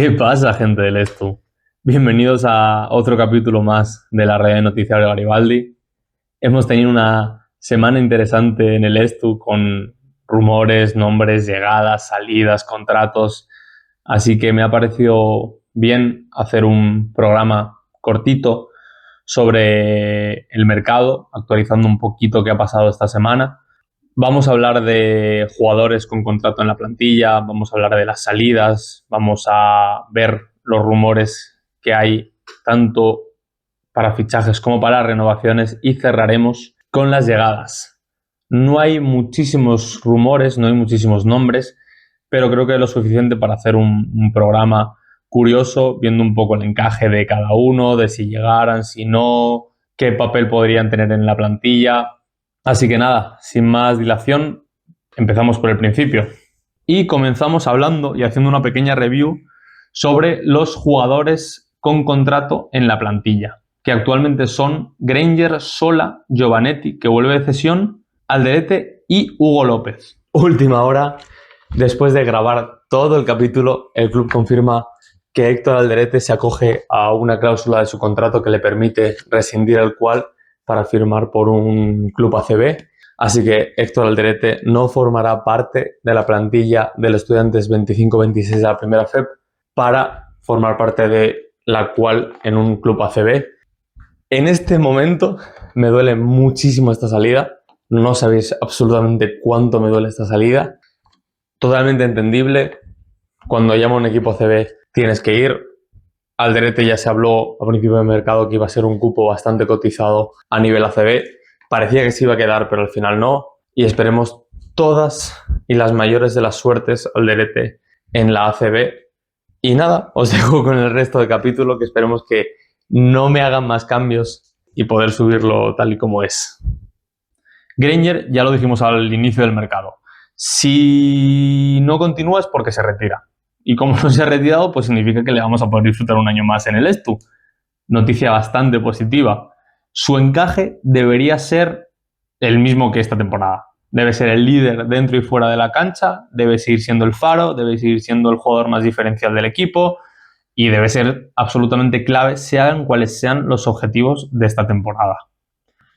¿Qué pasa, gente del Estu? Bienvenidos a otro capítulo más de la red de noticiario Garibaldi. Hemos tenido una semana interesante en el Estu con rumores, nombres, llegadas, salidas, contratos. Así que me ha parecido bien hacer un programa cortito sobre el mercado, actualizando un poquito qué ha pasado esta semana. Vamos a hablar de jugadores con contrato en la plantilla, vamos a hablar de las salidas, vamos a ver los rumores que hay tanto para fichajes como para renovaciones y cerraremos con las llegadas. No hay muchísimos rumores, no hay muchísimos nombres, pero creo que es lo suficiente para hacer un programa curioso, viendo un poco el encaje de cada uno, de si llegaran, si no, qué papel podrían tener en la plantilla. Así que nada, sin más dilación, empezamos por el principio. Y comenzamos hablando y haciendo una pequeña review sobre los jugadores con contrato en la plantilla, que actualmente son Granger, Sola, Giovanetti, que vuelve de cesión, Alderete y Hugo López. Última hora, después de grabar todo el capítulo, el club confirma que Héctor Alderete se acoge a una cláusula de su contrato que le permite rescindir el cual para firmar por un club ACB. Así que Héctor Alderete no formará parte de la plantilla del Estudiantes 25-26 de la primera FEP para formar parte de la cual en un club ACB. En este momento me duele muchísimo esta salida. No sabéis absolutamente cuánto me duele esta salida. Totalmente entendible. Cuando llama un equipo ACB tienes que ir. Alderete ya se habló a principio de mercado que iba a ser un cupo bastante cotizado a nivel ACB. Parecía que se iba a quedar, pero al final no. Y esperemos todas y las mayores de las suertes Alderete en la ACB. Y nada, os dejo con el resto del capítulo, que esperemos que no me hagan más cambios y poder subirlo tal y como es. Granger, ya lo dijimos al inicio del mercado. Si no continúa es porque se retira. Y como no se ha retirado, pues significa que le vamos a poder disfrutar un año más en el Estu. Noticia bastante positiva. Su encaje debería ser el mismo que esta temporada. Debe ser el líder dentro y fuera de la cancha, debe seguir siendo el faro, debe seguir siendo el jugador más diferencial del equipo y debe ser absolutamente clave, sean cuales sean los objetivos de esta temporada.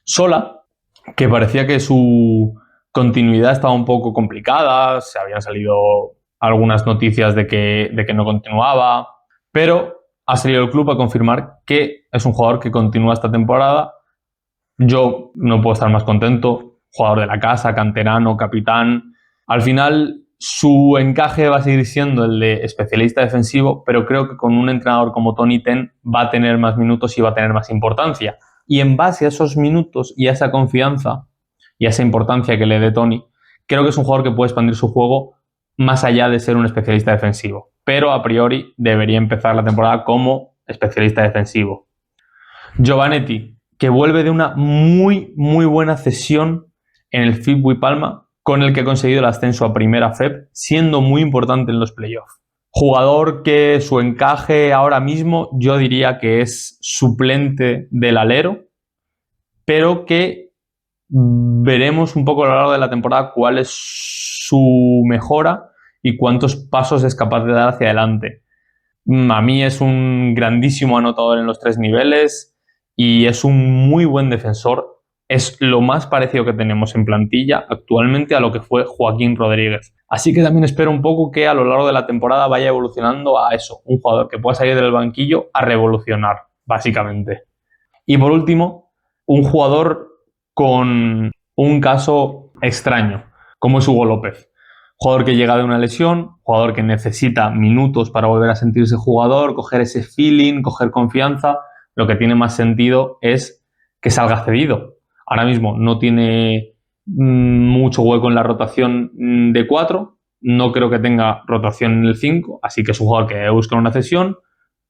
Sola, que parecía que su continuidad estaba un poco complicada, se habían salido algunas noticias de que no continuaba, pero ha salido el club a confirmar que es un jugador que continúa esta temporada. Yo no puedo estar más contento. Jugador de la casa, canterano, capitán. Al final, su encaje va a seguir siendo el de especialista defensivo, pero creo que con un entrenador como Tony Ten va a tener más minutos y va a tener más importancia. Y en base a esos minutos y a esa confianza y a esa importancia que le dé Tony, creo que es un jugador que puede expandir su juego más allá de ser un especialista defensivo. Pero a priori debería empezar la temporada como especialista defensivo. Giovanetti, que vuelve de una muy buena cesión en el FIP Palma, con el que ha conseguido el ascenso a primera FEP, siendo muy importante en los playoffs. Jugador que su encaje ahora mismo yo diría que es suplente del alero, pero que veremos un poco a lo largo de la temporada cuál es su mejora y cuántos pasos es capaz de dar hacia adelante. A mí es un grandísimo anotador en los 3 niveles y es un muy buen defensor. Es lo más parecido que tenemos en plantilla actualmente a lo que fue Joaquín Rodríguez. Así que también espero un poco que a lo largo de la temporada vaya evolucionando a eso, un jugador que pueda salir del banquillo a revolucionar, básicamente. Y por último, un jugador con un caso extraño, como es Hugo López. Jugador que llega de una lesión, jugador que necesita minutos para volver a sentirse jugador, coger ese feeling, coger confianza. Lo que tiene más sentido es que salga cedido. Ahora mismo no tiene mucho hueco en la rotación de 4, no creo que tenga rotación en el 5, así que es un jugador que debe buscar una cesión,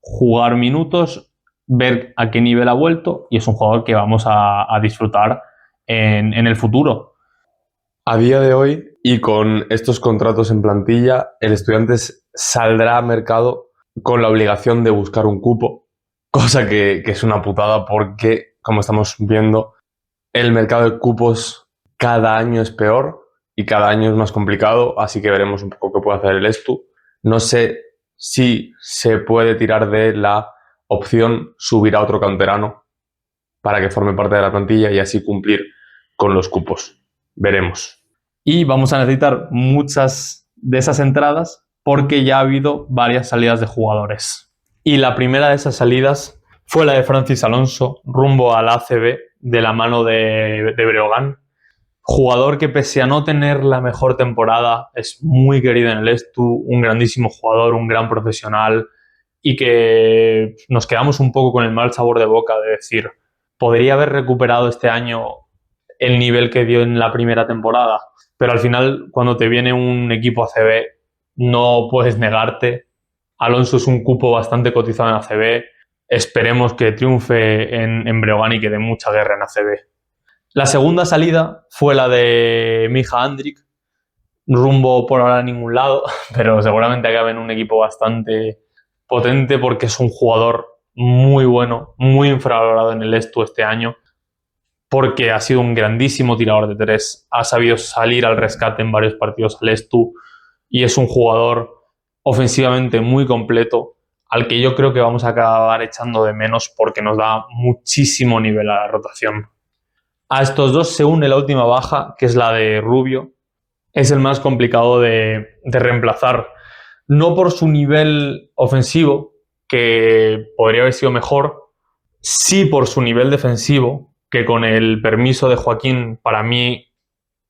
jugar minutos, ver a qué nivel ha vuelto y es un jugador que vamos a disfrutar en el futuro. A día de hoy y con estos contratos en plantilla, el Estudiantes saldrá a mercado con la obligación de buscar un cupo, cosa que es una putada porque, como estamos viendo, el mercado de cupos cada año es peor y cada año es más complicado, así que veremos un poco qué puede hacer el Estu. No sé si se puede tirar de la opción subir a otro canterano para que forme parte de la plantilla y así cumplir con los cupos. Veremos. Y vamos a necesitar muchas de esas entradas porque ya ha habido varias salidas de jugadores. Y la primera de esas salidas fue la de Francis Alonso rumbo al ACB de la mano de Breogán. Jugador que, pese a no tener la mejor temporada, es muy querido en el Estu, un grandísimo jugador, un gran profesional, y que nos quedamos un poco con el mal sabor de boca de decir, podría haber recuperado este año el nivel que dio en la primera temporada, pero al final, cuando te viene un equipo ACB, no puedes negarte. Alonso es un cupo bastante cotizado en ACB. Esperemos que triunfe en Breogán y que dé mucha guerra en ACB. La segunda salida fue la de Miha Andrić, rumbo por ahora a ningún lado, pero seguramente acabe en un equipo bastante potente porque es un jugador muy bueno, muy infravalorado en el Estu este año, porque ha sido un grandísimo tirador de tres, ha sabido salir al rescate en varios partidos al Estu y es un jugador ofensivamente muy completo, al que yo creo que vamos a acabar echando de menos porque nos da muchísimo nivel a la rotación. A estos dos se une la última baja, que es la de Rubio. Es el más complicado de reemplazar, no por su nivel ofensivo, que podría haber sido mejor, sí por su nivel defensivo, que con el permiso de Joaquín para mí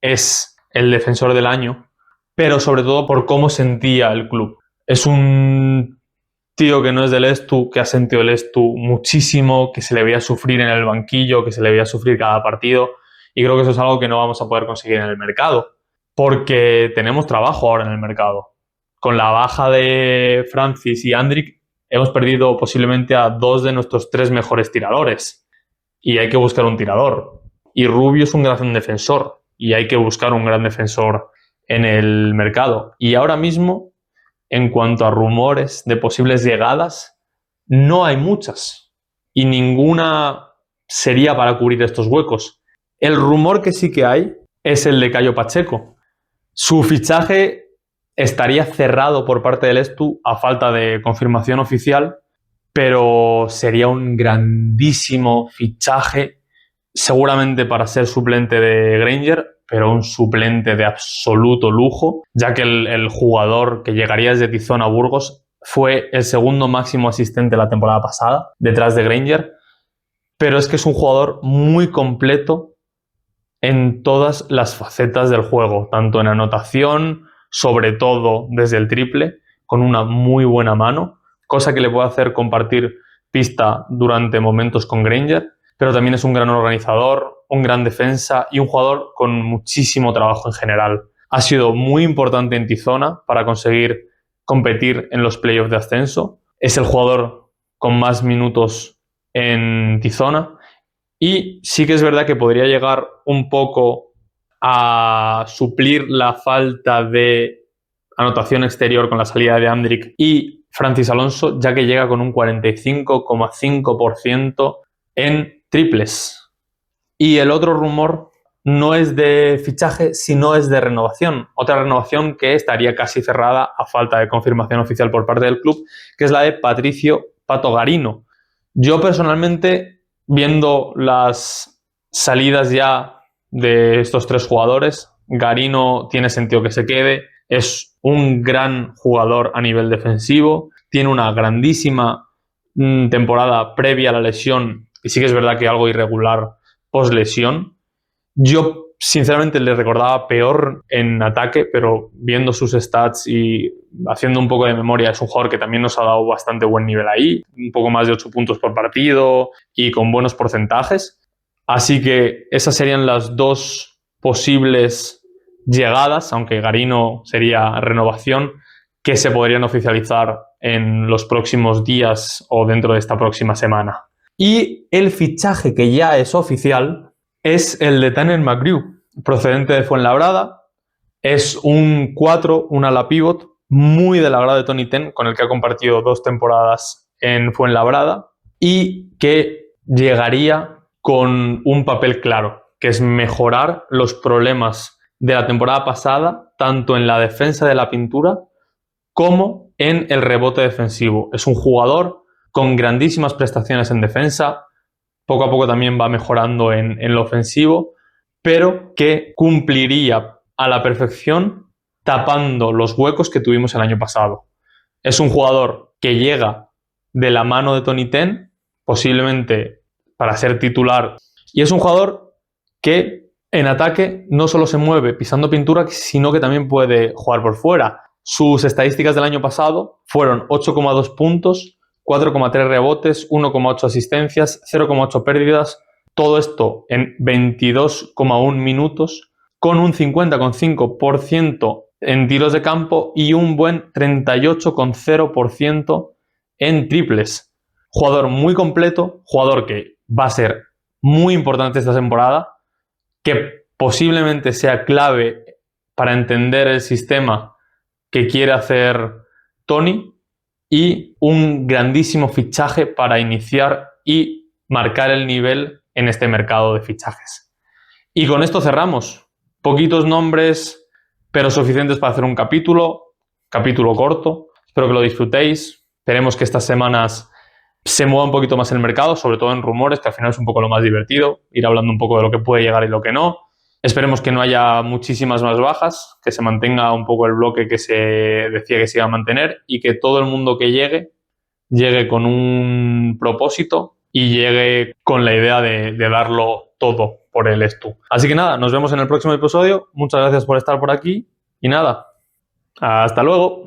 es el defensor del año, pero sobre todo por cómo sentía el club. Es un tío que no es del Estu, que ha sentido el Estu muchísimo, que se le veía sufrir en el banquillo, que se le veía sufrir cada partido, y creo que eso es algo que no vamos a poder conseguir en el mercado, porque tenemos trabajo ahora en el mercado. Con la baja de Francis y Andrić hemos perdido posiblemente a dos de nuestros tres mejores tiradores, y hay que buscar un tirador. Y Rubio es un gran defensor, y hay que buscar un gran defensor en el mercado. Y ahora mismo, en cuanto a rumores de posibles llegadas, no hay muchas y ninguna sería para cubrir estos huecos. El rumor que sí que hay es el de Cayo Pacheco. Su fichaje estaría cerrado por parte del Estu a falta de confirmación oficial, pero sería un grandísimo fichaje, seguramente para ser suplente de Granger, pero un suplente de absoluto lujo, ya que el jugador que llegaría desde Tizón a Burgos fue el segundo máximo asistente la temporada pasada, detrás de Granger, pero es que es un jugador muy completo en todas las facetas del juego, tanto en anotación, sobre todo desde el triple, con una muy buena mano, cosa que le puede hacer compartir pista durante momentos con Granger, pero también es un gran organizador, un gran defensa y un jugador con muchísimo trabajo en general. Ha sido muy importante en Tizona para conseguir competir en los playoffs de ascenso. Es el jugador con más minutos en Tizona y sí que es verdad que podría llegar un poco a suplir la falta de anotación exterior con la salida de Andrić y Francis Alonso, ya que llega con un 45,5% en triples. Y el otro rumor no es de fichaje, sino es de renovación. Otra renovación que estaría casi cerrada a falta de confirmación oficial por parte del club, que es la de Patricio Pato Garino. Yo personalmente, viendo las salidas ya de estos tres jugadores, Garino tiene sentido que se quede, es un gran jugador a nivel defensivo, tiene una grandísima temporada previa a la lesión y sí que es verdad que algo irregular post-lesión. Yo sinceramente le recordaba peor en ataque, pero viendo sus stats y haciendo un poco de memoria, es un jugador que también nos ha dado bastante buen nivel ahí, un poco más de 8 puntos por partido y con buenos porcentajes. Así que esas serían las dos posibles llegadas, aunque Garino sería renovación, que se podrían oficializar en los próximos días o dentro de esta próxima semana. Y el fichaje que ya es oficial es el de Tanner McGrew, procedente de Fuenlabrada. Es un 4, un ala pivot, muy del agrado de Tony Ten, con el que ha compartido 2 temporadas en Fuenlabrada y que llegaría con un papel claro, que es mejorar los problemas de la temporada pasada, tanto en la defensa de la pintura como en el rebote defensivo. Es un jugador con grandísimas prestaciones en defensa, poco a poco también va mejorando en lo ofensivo, pero que cumpliría a la perfección tapando los huecos que tuvimos el año pasado. Es un jugador que llega de la mano de Tony Ten, posiblemente para ser titular, y es un jugador que en ataque no solo se mueve pisando pintura, sino que también puede jugar por fuera. Sus estadísticas del año pasado fueron 8,2 puntos, 4,3 rebotes, 1,8 asistencias, 0,8 pérdidas, todo esto en 22,1 minutos, con un 50,5% en tiros de campo y un buen 38,0% en triples. Jugador muy completo, jugador que va a ser muy importante esta temporada, que posiblemente sea clave para entender el sistema que quiere hacer Tony, y un grandísimo fichaje para iniciar y marcar el nivel en este mercado de fichajes. Y con esto cerramos. Poquitos nombres, pero suficientes para hacer un capítulo corto. Espero que lo disfrutéis. Esperemos que estas semanas se mueva un poquito más el mercado, sobre todo en rumores, que al final es un poco lo más divertido, ir hablando un poco de lo que puede llegar y lo que no. Esperemos que no haya muchísimas más bajas, que se mantenga un poco el bloque que se decía que se iba a mantener y que todo el mundo que llegue con un propósito y llegue con la idea de darlo todo por el Stu. Así que nada, nos vemos en el próximo episodio. Muchas gracias por estar por aquí y nada, hasta luego.